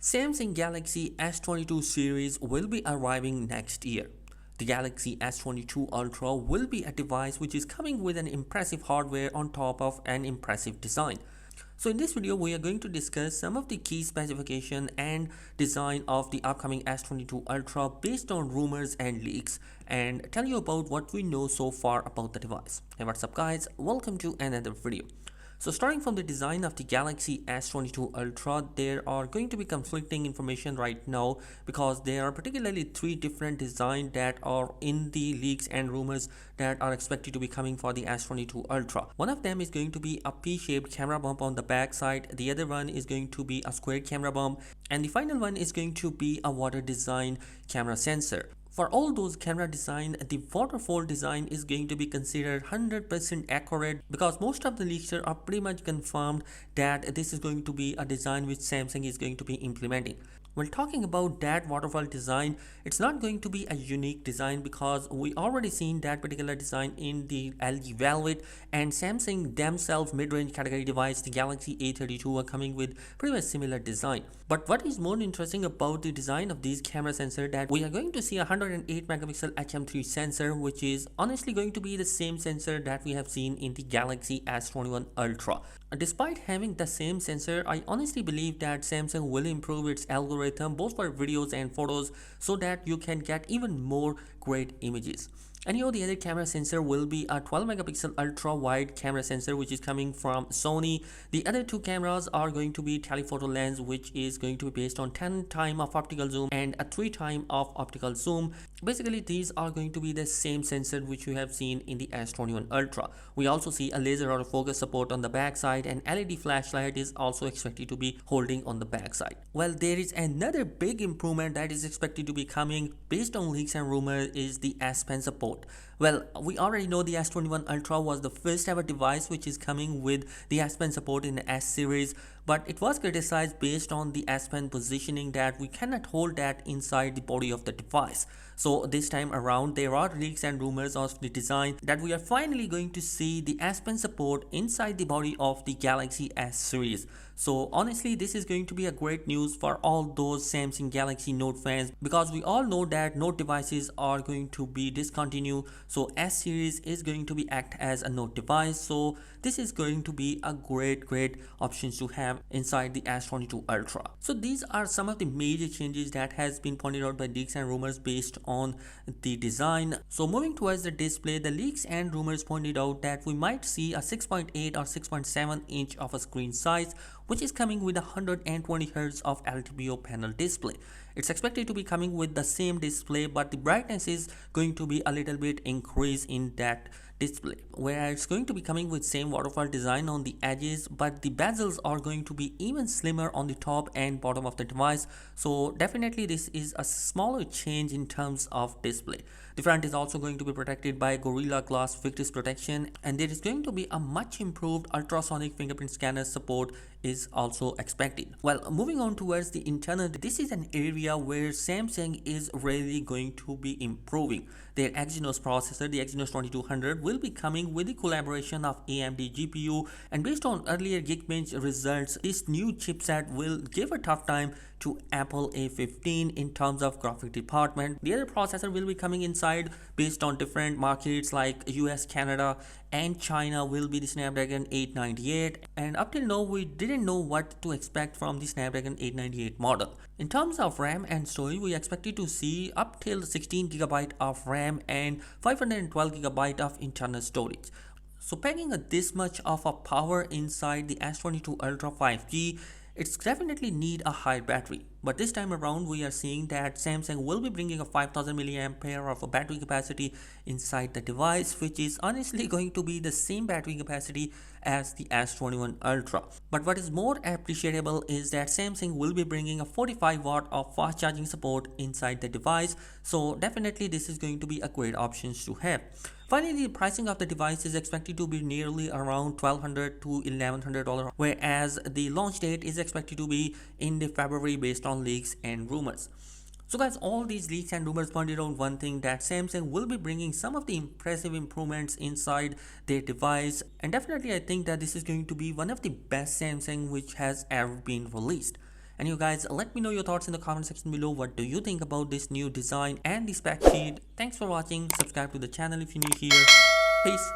Samsung Galaxy S22 series will be arriving next year. The Galaxy S22 Ultra will be a device which is coming with an impressive hardware on top of an impressive design. So in this video, we are going to discuss some of the key specification and design of the upcoming S22 Ultra based on rumors and leaks and tell you about what we know so far about the device. Hey, what's up guys? Welcome to another video. So starting from the design of the Galaxy S22 Ultra, there are going to be conflicting information right now because there are particularly three different designs that are in the leaks and rumors that are expected to be coming for the S22 Ultra. One of them is going to be a P-shaped camera bump on the back side, the other one is going to be a square camera bump, and the final one is going to be a water design camera sensor. For all those camera design, the waterfall design is going to be considered 100% accurate because most of the leaks are pretty much confirmed that this is going to be a design which Samsung is going to be implementing. When talking about that waterfall design, it's not going to be a unique design because we already seen that particular design in the LG Velvet, and Samsung themselves mid-range category device, the Galaxy A32, are coming with pretty much similar design. But what is more interesting about the design of these camera sensor that we are going to see a 108 megapixel HM3 sensor, which is honestly going to be the same sensor that we have seen in the Galaxy S21 Ultra. Despite having the same sensor, I honestly believe that Samsung will improve its algorithm both for videos and photos so that you can get even more great images. And the other camera sensor will be a 12 megapixel ultra wide camera sensor which is coming from Sony. The other two cameras are going to be telephoto lens, which is going to be based on 10 time of optical zoom and a 3 time of optical zoom. Basically these are going to be the same sensor which you have seen in the S21 Ultra. We also see a laser autofocus support on the back side, and LED flashlight is also expected to be holding on the back side. Well, there is another big improvement that is expected to be coming based on leaks and rumors is the Aspen support. Well, we already know the S21 Ultra was the first ever device which is coming with the Aspen support in the S series, but it was criticized based on the Aspen positioning that we cannot hold that inside the body of the device. So this time around there are leaks and rumors of the design that we are finally going to see the Aspen support inside the body of the Galaxy S series. So honestly, this is going to be a great news for all those Samsung Galaxy Note fans because we all know that Note devices are going to be discontinued. So S series is going to be act as a Note device. So this is going to be a great options to have inside the S22 Ultra. So these are some of the major changes that has been pointed out by leaks and rumors based on the design. So moving towards the display, the leaks and rumors pointed out that we might see a 6.8 or 6.7 inch of a screen size, which is coming with 120 Hz of LTPO panel display. It's expected to be coming with the same display, but the brightness is going to be a little bit increase in that display, where it's going to be coming with same waterfall design on the edges, but the bezels are going to be even slimmer on the top and bottom of the device. So definitely this is a smaller change in terms of display. The front is also going to be protected by Gorilla Glass Victus protection, and there is going to be a much improved ultrasonic fingerprint scanner support is also expected. Well, moving on towards the internal, this is an area where Samsung is really going to be improving. Their Exynos processor, the Exynos 2200, will be coming with the collaboration of AMD GPU, and based on earlier Geekbench results, this new chipset will give a tough time to Apple A15 in terms of graphic department. The other processor will be coming inside based on different markets like US, Canada and China will be the Snapdragon 898, and up till now we didn't know what to expect from the Snapdragon 898 model. In terms of RAM and storage, we expected to see up till 16GB of RAM and 512GB of internal storage. So packing this much of a power inside the S22 Ultra 5G, it's definitely need a high battery. But this time around we are seeing that Samsung will be bringing a 5000 mAh of a battery capacity inside the device, which is honestly going to be the same battery capacity as the S21 Ultra. But what is more appreciable is that Samsung will be bringing a 45 watt of fast charging support inside the device. So definitely this is going to be a great option to have. Finally, the pricing of the device is expected to be nearly around $1,200 to $1,100, whereas the launch date is expected to be in the February based on leaks and rumors. So guys, all these leaks and rumors pointed out one thing, that Samsung will be bringing some of the impressive improvements inside their device, and definitely I think that this is going to be one of the best Samsung which has ever been released. And you guys, let me know your thoughts in the comment section below. What do you think about this new design and the spec sheet? Thanks for watching. Subscribe to the channel if you're new here. Peace.